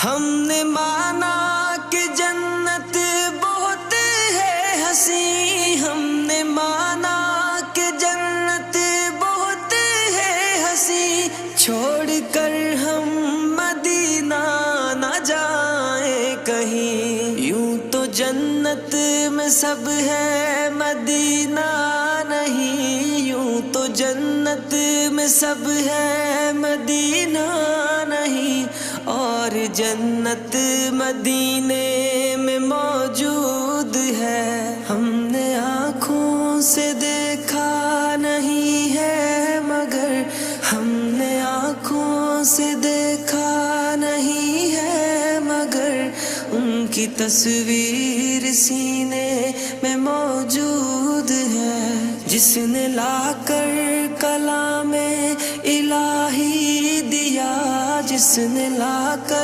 ہم نے مانا کہ جنت بہت ہے حسین، ہم نے مانا کہ جنت بہت ہے حسین، چھوڑ کر ہم مدینہ نہ جائیں کہیں، یوں تو جنت میں سب ہے مدینہ نہیں، یوں تو جنت میں سب ہے مدینہ نہیں، اور جنت مدینے میں موجود ہے، ہم نے آنکھوں سے دیکھا نہیں ہے مگر، ہم نے آنکھوں سے دیکھا نہیں ہے مگر، ان کی تصویر سینے میں موجود ہے، جس نے لا کر کلام الہی دیا، جس نے لا کر